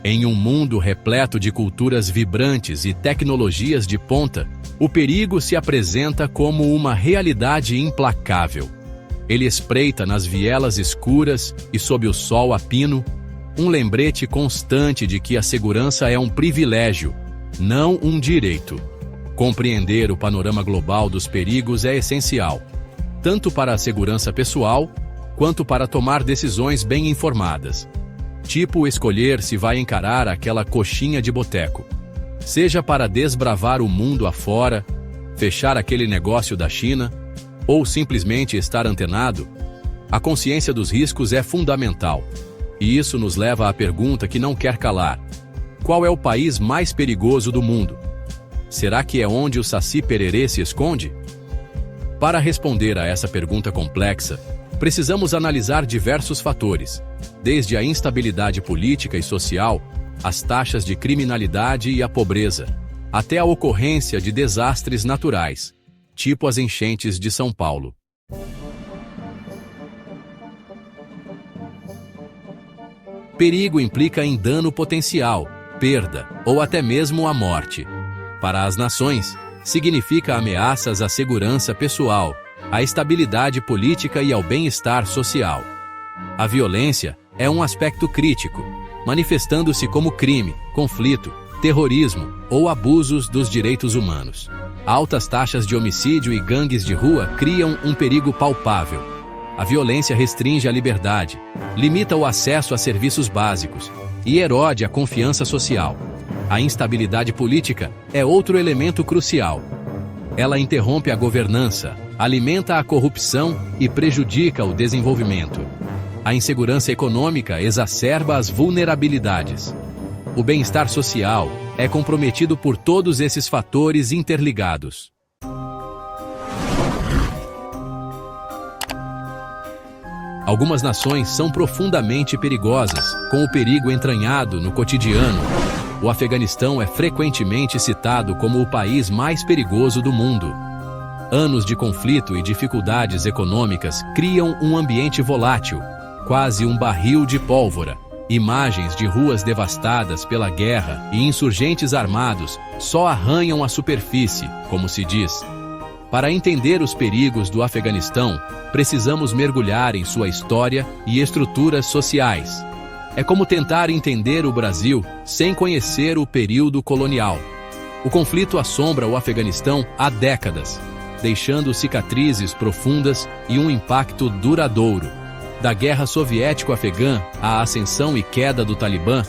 Em um mundo repleto de culturas vibrantes e tecnologias de ponta, o perigo se apresenta como uma realidade implacável. Ele espreita nas vielas escuras e sob o sol a pino, um lembrete constante de que a segurança é um privilégio, não um direito. Compreender o panorama global dos perigos é essencial, tanto para a segurança pessoal, quanto para tomar decisões bem informadas. Tipo escolher se vai encarar aquela coxinha de boteco. Seja para desbravar o mundo afora, fechar aquele negócio da China, ou simplesmente estar antenado, a consciência dos riscos é fundamental. E isso nos leva à pergunta que não quer calar. Qual é o país mais perigoso do mundo? Será que é onde o Saci Pererê se esconde? Para responder a essa pergunta complexa, precisamos analisar diversos fatores, desde a instabilidade política e social, as taxas de criminalidade e a pobreza, até a ocorrência de desastres naturais, tipo as enchentes de São Paulo. Perigo implica em dano potencial, perda ou até mesmo a morte. Para as nações, significa ameaças à segurança pessoal, à estabilidade política e ao bem-estar social. A violência é um aspecto crítico, manifestando-se como crime, conflito, terrorismo ou abusos dos direitos humanos. Altas taxas de homicídio e gangues de rua criam um perigo palpável. A violência restringe a liberdade, limita o acesso a serviços básicos e erode a confiança social. A instabilidade política é outro elemento crucial. Ela interrompe a governança, alimenta a corrupção e prejudica o desenvolvimento. A insegurança econômica exacerba as vulnerabilidades. O bem-estar social é comprometido por todos esses fatores interligados. Algumas nações são profundamente perigosas, com o perigo entranhado no cotidiano. O Afeganistão é frequentemente citado como o país mais perigoso do mundo. Anos de conflito e dificuldades econômicas criam um ambiente volátil, quase um barril de pólvora. Imagens de ruas devastadas pela guerra e insurgentes armados só arranham a superfície, como se diz. Para entender os perigos do Afeganistão, precisamos mergulhar em sua história e estruturas sociais. É como tentar entender o Brasil sem conhecer o período colonial. O conflito assombra o Afeganistão há décadas, deixando cicatrizes profundas e um impacto duradouro. Da guerra soviético-afegã à ascensão e queda do Talibã,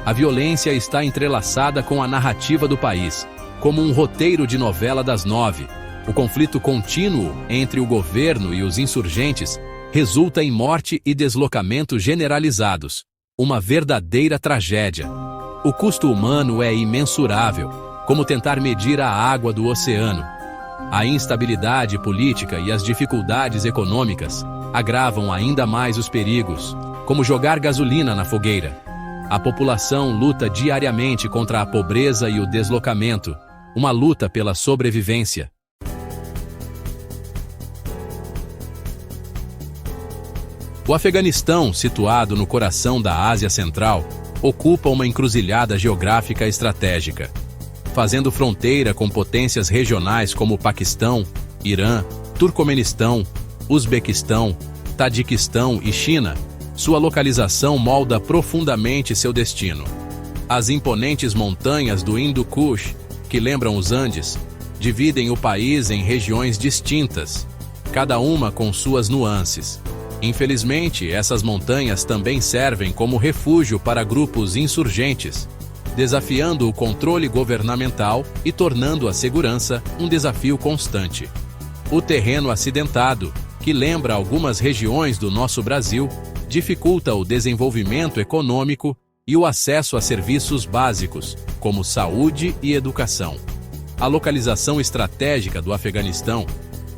a violência está entrelaçada com a narrativa do país, como um roteiro de novela das 9. O conflito contínuo entre o governo e os insurgentes resulta em morte e deslocamento generalizados. Uma verdadeira tragédia. O custo humano é imensurável, como tentar medir a água do oceano. A instabilidade política e as dificuldades econômicas agravam ainda mais os perigos, como jogar gasolina na fogueira. A população luta diariamente contra a pobreza e o deslocamento, uma luta pela sobrevivência. O Afeganistão, situado no coração da Ásia Central, ocupa uma encruzilhada geográfica estratégica. Fazendo fronteira com potências regionais como Paquistão, Irã, Turcomenistão, Uzbequistão, Tadiquistão e China, sua localização molda profundamente seu destino. As imponentes montanhas do Hindu Kush, que lembram os Andes, dividem o país em regiões distintas, cada uma com suas nuances. Infelizmente, essas montanhas também servem como refúgio para grupos insurgentes, desafiando o controle governamental e tornando a segurança um desafio constante. O terreno acidentado, que lembra algumas regiões do nosso Brasil, dificulta o desenvolvimento econômico e o acesso a serviços básicos, como saúde e educação. A localização estratégica do Afeganistão,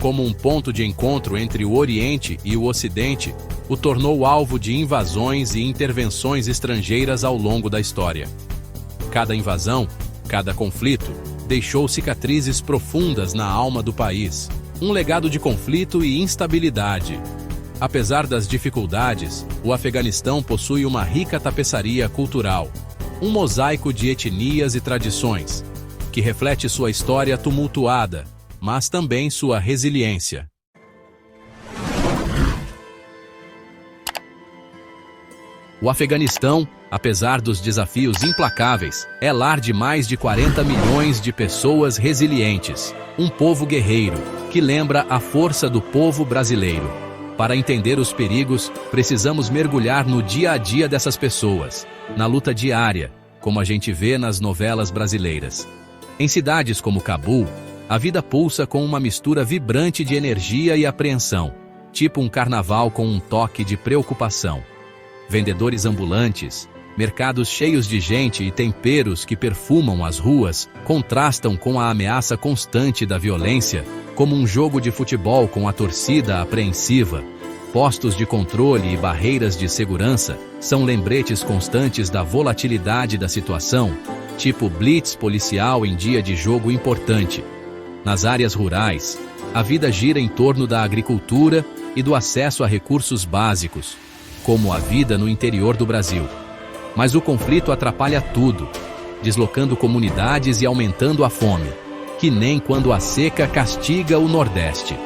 como um ponto de encontro entre o Oriente e o Ocidente, o tornou alvo de invasões e intervenções estrangeiras ao longo da história. Cada invasão, cada conflito, deixou cicatrizes profundas na alma do país, um legado de conflito e instabilidade. Apesar das dificuldades, o Afeganistão possui uma rica tapeçaria cultural. um mosaico de etnias e tradições, que reflete sua história tumultuada, mas também sua resiliência. O Afeganistão, apesar dos desafios implacáveis, é lar de mais de 40 milhões de pessoas resilientes, um povo guerreiro, que lembra a força do povo brasileiro. Para entender os perigos, precisamos mergulhar no dia a dia dessas pessoas, na luta diária, como a gente vê nas novelas brasileiras. Em cidades como Cabul, a vida pulsa com uma mistura vibrante de energia e apreensão, tipo um carnaval com um toque de preocupação. Vendedores ambulantes, mercados cheios de gente e temperos que perfumam as ruas contrastam com a ameaça constante da violência, como um jogo de futebol com a torcida apreensiva. Postos de controle e barreiras de segurança são lembretes constantes da volatilidade da situação, tipo blitz policial em dia de jogo importante. Nas áreas rurais, a vida gira em torno da agricultura e do acesso a recursos básicos, como a vida no interior do Brasil. Mas o conflito atrapalha tudo, deslocando comunidades e aumentando a fome, que nem quando a seca castiga o Nordeste.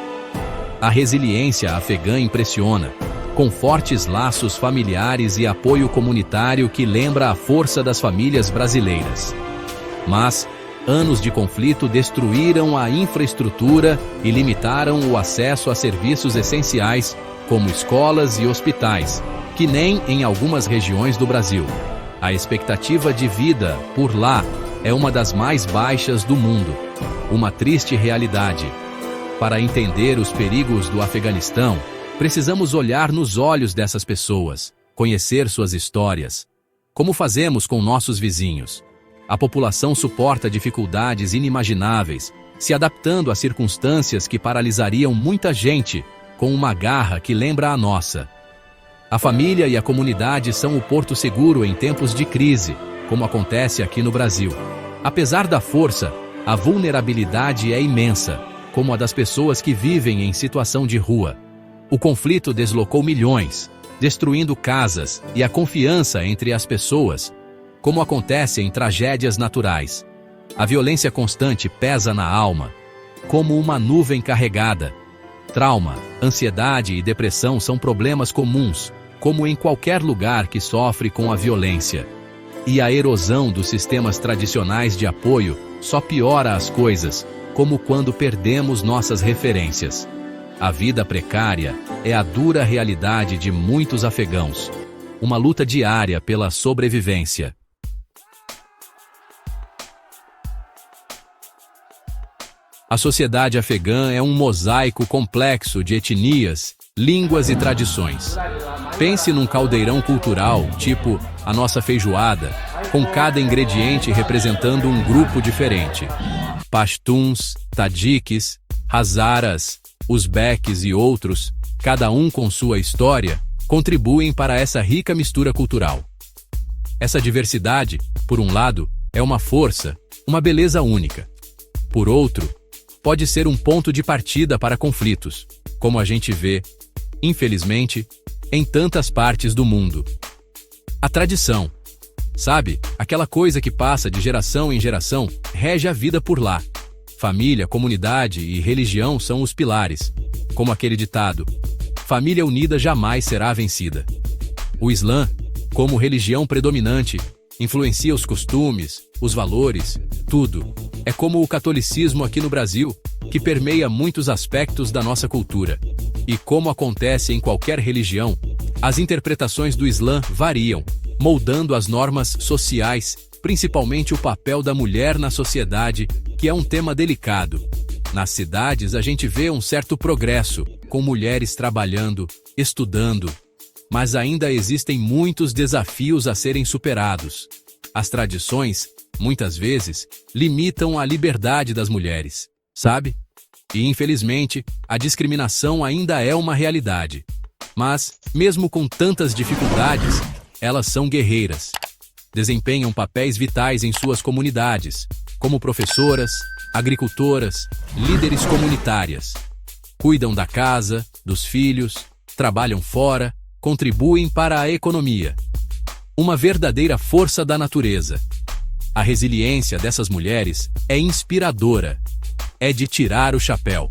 A resiliência afegã impressiona, com fortes laços familiares e apoio comunitário que lembra a força das famílias brasileiras. Mas anos de conflito destruíram a infraestrutura e limitaram o acesso a serviços essenciais, como escolas e hospitais, que nem em algumas regiões do Brasil. A expectativa de vida, por lá, é uma das mais baixas do mundo. Uma triste realidade. Para entender os perigos do Afeganistão, precisamos olhar nos olhos dessas pessoas, conhecer suas histórias. Como fazemos com nossos vizinhos? A população suporta dificuldades inimagináveis, se adaptando a circunstâncias que paralisariam muita gente, com uma garra que lembra a nossa. A família e a comunidade são o porto seguro em tempos de crise, como acontece aqui no Brasil. Apesar da força, a vulnerabilidade é imensa, como a das pessoas que vivem em situação de rua. O conflito deslocou milhões, destruindo casas e a confiança entre as pessoas, como acontece em tragédias naturais. A violência constante pesa na alma, como uma nuvem carregada. Trauma, ansiedade e depressão são problemas comuns, como em qualquer lugar que sofre com a violência. E a erosão dos sistemas tradicionais de apoio só piora as coisas, como quando perdemos nossas referências. A vida precária é a dura realidade de muitos afegãos. Uma luta diária pela sobrevivência. A sociedade afegã é um mosaico complexo de etnias, línguas e tradições. Pense num caldeirão cultural, tipo a nossa feijoada, com cada ingrediente representando um grupo diferente. Pashtuns, tadiques, hazaras, uzbeques e outros, cada um com sua história, contribuem para essa rica mistura cultural. Essa diversidade, por um lado, é uma força, uma beleza única. Por outro, pode ser um ponto de partida para conflitos, como a gente vê, infelizmente, em tantas partes do mundo. A tradição, sabe, aquela coisa que passa de geração em geração, rege a vida por lá. Família, comunidade e religião são os pilares, como aquele ditado: família unida jamais será vencida. O Islã, como religião predominante, influencia os costumes, os valores, tudo. É como o catolicismo aqui no Brasil, que permeia muitos aspectos da nossa cultura. E como acontece em qualquer religião, as interpretações do Islã variam, moldando as normas sociais, principalmente o papel da mulher na sociedade, que é um tema delicado. Nas cidades a gente vê um certo progresso, com mulheres trabalhando, estudando, mas ainda existem muitos desafios a serem superados. As tradições, muitas vezes, limitam a liberdade das mulheres, sabe? E, infelizmente, a discriminação ainda é uma realidade. Mas, mesmo com tantas dificuldades, elas são guerreiras. Desempenham papéis vitais em suas comunidades, como professoras, agricultoras, líderes comunitárias. Cuidam da casa, dos filhos, trabalham fora, contribuem para a economia. uma verdadeira força da natureza. A resiliência dessas mulheres é inspiradora. É de tirar o chapéu.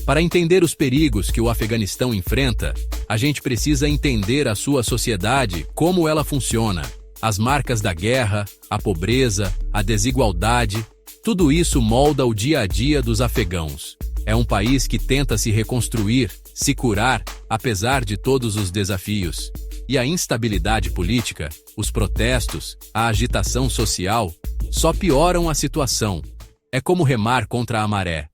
Para entender os perigos que o Afeganistão enfrenta, a gente precisa entender a sua sociedade, como ela funciona, as marcas da guerra, a pobreza, a desigualdade. Tudo isso molda o dia a dia dos afegãos. É um país que tenta se reconstruir, se curar, apesar de todos os desafios. E a instabilidade política, os protestos, a agitação social, só pioram a situação. É como remar contra a maré.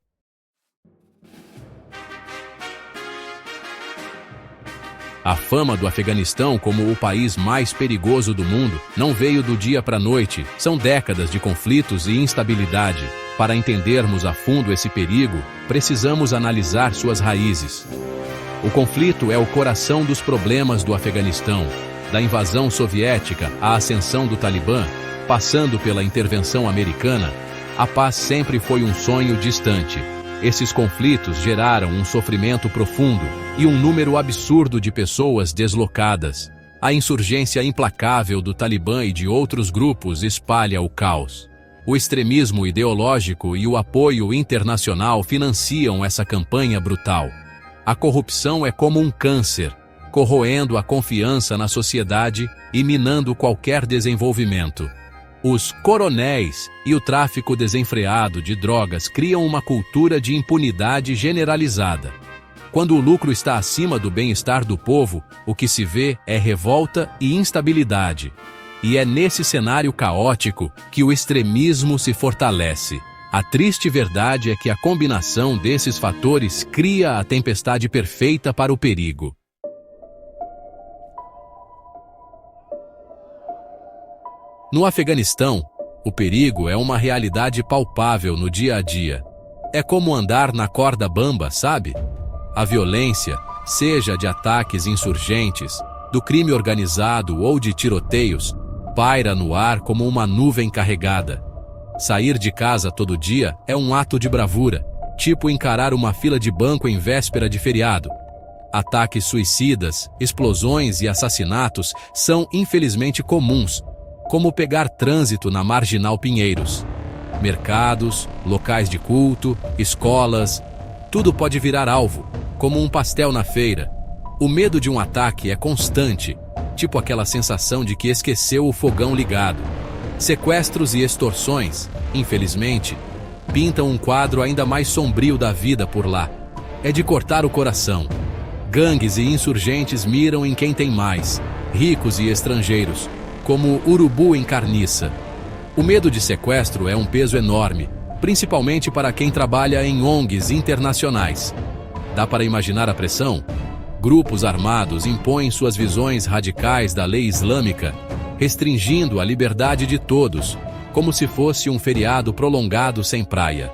A fama do Afeganistão como o país mais perigoso do mundo não veio do dia para a noite, são décadas de conflitos e instabilidade. Para entendermos a fundo esse perigo, precisamos analisar suas raízes. O conflito é o coração dos problemas do Afeganistão, da invasão soviética à ascensão do Talibã, passando pela intervenção americana. A paz sempre foi um sonho distante. Esses conflitos geraram um sofrimento profundo e um número absurdo de pessoas deslocadas. A insurgência implacável do Talibã e de outros grupos espalha o caos. O extremismo ideológico e o apoio internacional financiam essa campanha brutal. A corrupção é como um câncer, corroendo a confiança na sociedade e minando qualquer desenvolvimento. Os coronéis e o tráfico desenfreado de drogas criam uma cultura de impunidade generalizada. Quando o lucro está acima do bem-estar do povo, o que se vê é revolta e instabilidade. E é nesse cenário caótico que o extremismo se fortalece. A triste verdade é que a combinação desses fatores cria a tempestade perfeita para o perigo. No Afeganistão, o perigo é uma realidade palpável no dia a dia. É como andar na corda bamba, sabe? A violência, seja de ataques insurgentes, do crime organizado ou de tiroteios, paira no ar como uma nuvem carregada. Sair de casa todo dia é um ato de bravura, tipo encarar uma fila de banco em véspera de feriado. Ataques suicidas, explosões e assassinatos são infelizmente comuns, como pegar trânsito na Marginal Pinheiros. Mercados, locais de culto, escolas, tudo pode virar alvo, como um pastel na feira. O medo de um ataque é constante, tipo aquela sensação de que esqueceu o fogão ligado. Sequestros e extorsões, infelizmente, pintam um quadro ainda mais sombrio da vida por lá. É de cortar o coração. Gangues e insurgentes miram em quem tem mais, ricos e estrangeiros, como urubu em carniça. O medo de sequestro é um peso enorme, principalmente para quem trabalha em ONGs internacionais. Dá para imaginar a pressão? Grupos armados impõem suas visões radicais da lei islâmica, restringindo a liberdade de todos, como se fosse um feriado prolongado sem praia.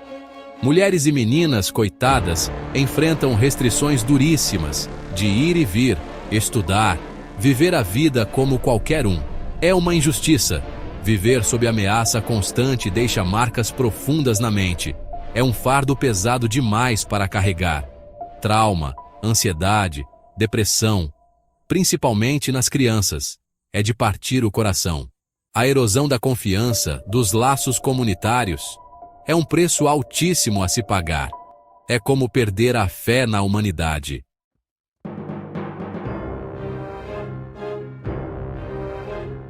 Mulheres e meninas coitadas enfrentam restrições duríssimas de ir e vir, estudar, viver a vida como qualquer um. É uma injustiça. Viver sob ameaça constante deixa marcas profundas na mente. É um fardo pesado demais para carregar. Trauma, ansiedade, depressão, principalmente nas crianças. É de partir o coração. A erosão da confiança, dos laços comunitários, é um preço altíssimo a se pagar. É como perder a fé na humanidade.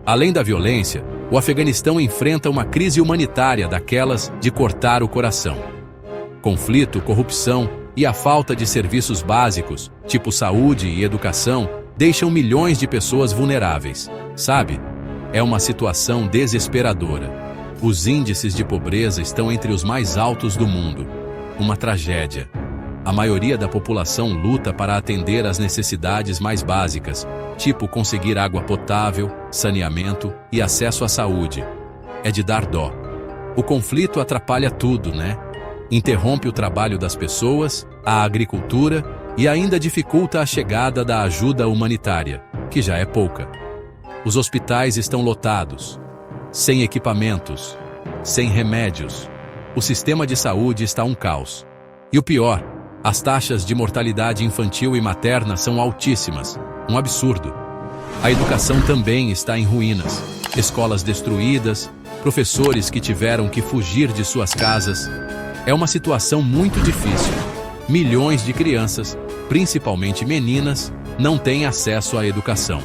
Além da violência, o Afeganistão enfrenta uma crise humanitária daquelas de cortar o coração. Conflito, corrupção e a falta de serviços básicos, tipo saúde e educação, deixam milhões de pessoas vulneráveis. Sabe? É uma situação desesperadora. Os índices de pobreza estão entre os mais altos do mundo. Uma tragédia. A maioria da população luta para atender às necessidades mais básicas, tipo conseguir água potável, saneamento e acesso à saúde. É de dar dó. O conflito atrapalha tudo, né? Interrompe o trabalho das pessoas, a agricultura e ainda dificulta a chegada da ajuda humanitária, que já é pouca. Os hospitais estão lotados, sem equipamentos, sem remédios. O sistema de saúde está um caos. E o pior, as taxas de mortalidade infantil e materna são altíssimas, um absurdo. A educação também está em ruínas. Escolas destruídas, professores que tiveram que fugir de suas casas. É uma situação muito difícil. Milhões de crianças, principalmente meninas, não têm acesso à educação.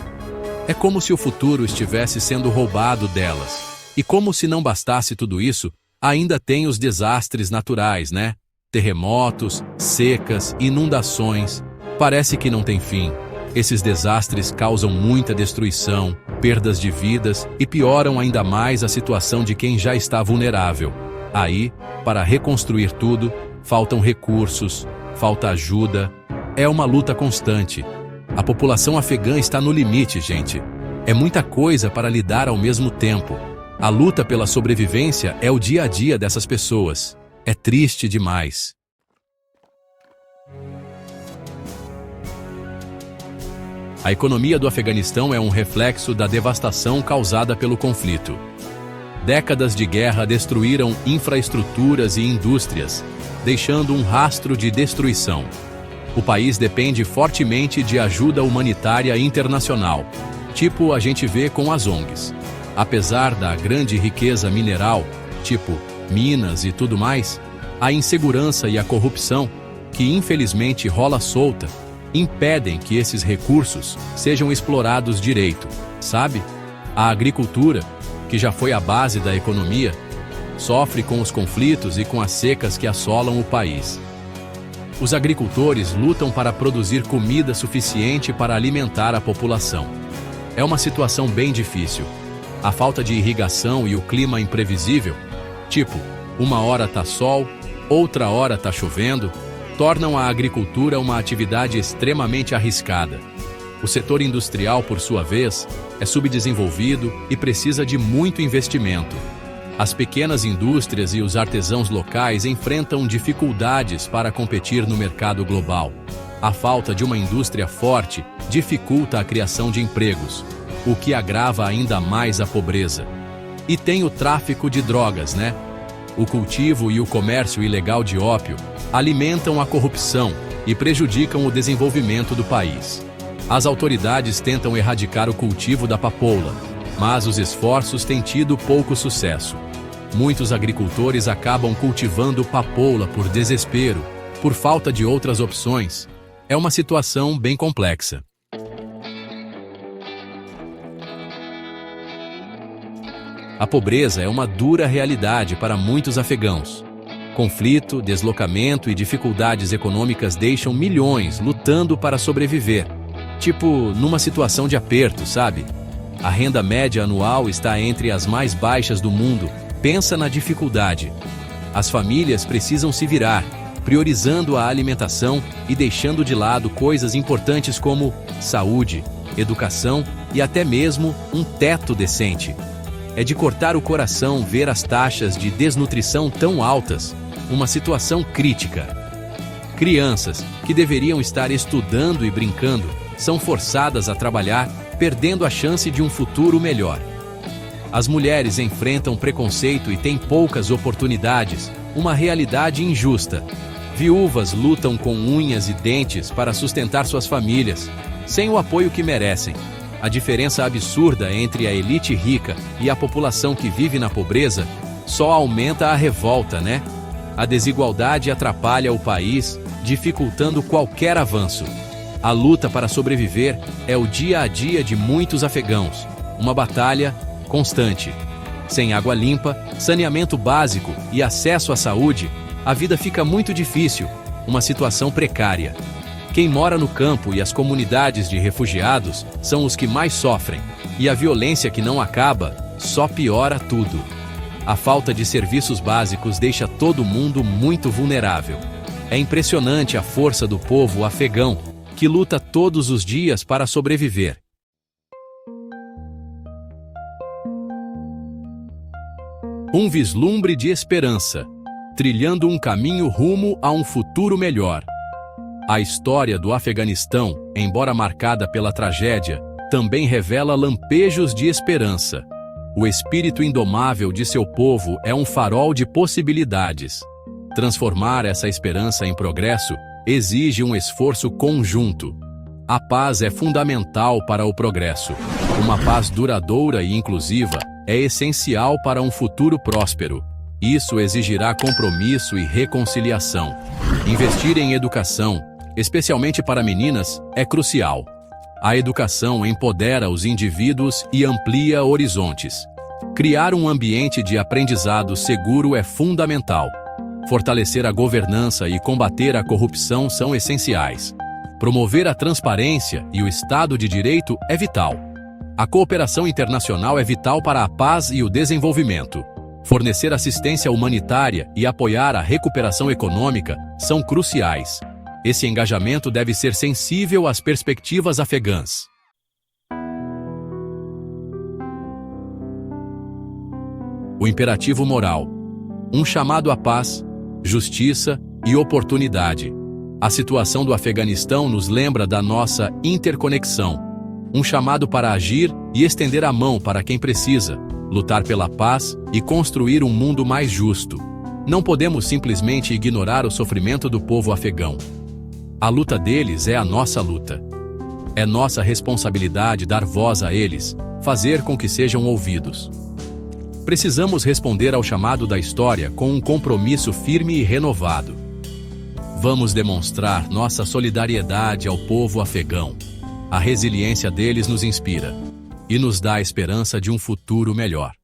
É como se o futuro estivesse sendo roubado delas. E como se não bastasse tudo isso, ainda tem os desastres naturais, né? Terremotos, secas, inundações. Parece que não tem fim. Esses desastres causam muita destruição, perdas de vidas e pioram ainda mais a situação de quem já está vulnerável. Aí, para reconstruir tudo, faltam recursos, falta ajuda. É uma luta constante. A população afegã está no limite, gente. É muita coisa para lidar ao mesmo tempo. A luta pela sobrevivência é o dia a dia dessas pessoas. É triste demais. A economia do Afeganistão é um reflexo da devastação causada pelo conflito. Décadas de guerra destruíram infraestruturas e indústrias, deixando um rastro de destruição. O país depende fortemente de ajuda humanitária internacional, tipo a gente vê com as ONGs. Apesar da grande riqueza mineral, tipo minas e tudo mais, a insegurança e a corrupção, que infelizmente rola solta, impedem que esses recursos sejam explorados direito, sabe? A agricultura, que já foi a base da economia, sofre com os conflitos e com as secas que assolam o país. Os agricultores lutam para produzir comida suficiente para alimentar a população. É uma situação bem difícil. A falta de irrigação e o clima imprevisível, tipo, uma hora tá sol, outra hora tá chovendo, tornam a agricultura uma atividade extremamente arriscada. O setor industrial, por sua vez, é subdesenvolvido e precisa de muito investimento. As pequenas indústrias e os artesãos locais enfrentam dificuldades para competir no mercado global. A falta de uma indústria forte dificulta a criação de empregos, o que agrava ainda mais a pobreza. E tem o tráfico de drogas, né? O cultivo e o comércio ilegal de ópio alimentam a corrupção e prejudicam o desenvolvimento do país. As autoridades tentam erradicar o cultivo da papoula, mas os esforços têm tido pouco sucesso. Muitos agricultores acabam cultivando papoula por desespero, por falta de outras opções. É uma situação bem complexa. A pobreza é uma dura realidade para muitos afegãos. Conflito, deslocamento e dificuldades econômicas deixam milhões lutando para sobreviver. Tipo, numa situação de aperto, sabe? A renda média anual está entre as mais baixas do mundo. Pensa na dificuldade. As famílias precisam se virar, priorizando a alimentação e deixando de lado coisas importantes como saúde, educação e até mesmo um teto decente. É de cortar o coração ver as taxas de desnutrição tão altas, uma situação crítica. Crianças, que deveriam estar estudando e brincando, são forçadas a trabalhar, perdendo a chance de um futuro melhor. As mulheres enfrentam preconceito e têm poucas oportunidades, uma realidade injusta. Viúvas lutam com unhas e dentes para sustentar suas famílias, sem o apoio que merecem. A diferença absurda entre a elite rica e a população que vive na pobreza só aumenta a revolta, né? A desigualdade atrapalha o país, dificultando qualquer avanço. A luta para sobreviver é o dia a dia de muitos afegãos, uma batalha constante. Sem água limpa, saneamento básico e acesso à saúde, a vida fica muito difícil, uma situação precária. Quem mora no campo e as comunidades de refugiados são os que mais sofrem, e a violência que não acaba só piora tudo. A falta de serviços básicos deixa todo mundo muito vulnerável. É impressionante a força do povo afegão, que luta todos os dias para sobreviver. Um vislumbre de esperança, trilhando um caminho rumo a um futuro melhor. A história do Afeganistão, embora marcada pela tragédia, também revela lampejos de esperança. O espírito indomável de seu povo é um farol de possibilidades. Transformar essa esperança em progresso exige um esforço conjunto. A paz é fundamental para o progresso. Uma paz duradoura e inclusiva é essencial para um futuro próspero. Isso exigirá compromisso e reconciliação. Investir em educação, especialmente para meninas, é crucial. A educação empodera os indivíduos e amplia horizontes. Criar um ambiente de aprendizado seguro é fundamental. Fortalecer a governança e combater a corrupção são essenciais. Promover a transparência e o Estado de Direito é vital. A cooperação internacional é vital para a paz e o desenvolvimento. Fornecer assistência humanitária e apoiar a recuperação econômica são cruciais. Esse engajamento deve ser sensível às perspectivas afegãs. O imperativo moral. Um chamado à paz, justiça e oportunidade. A situação do Afeganistão nos lembra da nossa interconexão. Um chamado para agir e estender a mão para quem precisa, lutar pela paz e construir um mundo mais justo. Não podemos simplesmente ignorar o sofrimento do povo afegão. A luta deles é a nossa luta. É nossa responsabilidade dar voz a eles, fazer com que sejam ouvidos. Precisamos responder ao chamado da história com um compromisso firme e renovado. Vamos demonstrar nossa solidariedade ao povo afegão. A resiliência deles nos inspira e nos dá a esperança de um futuro melhor.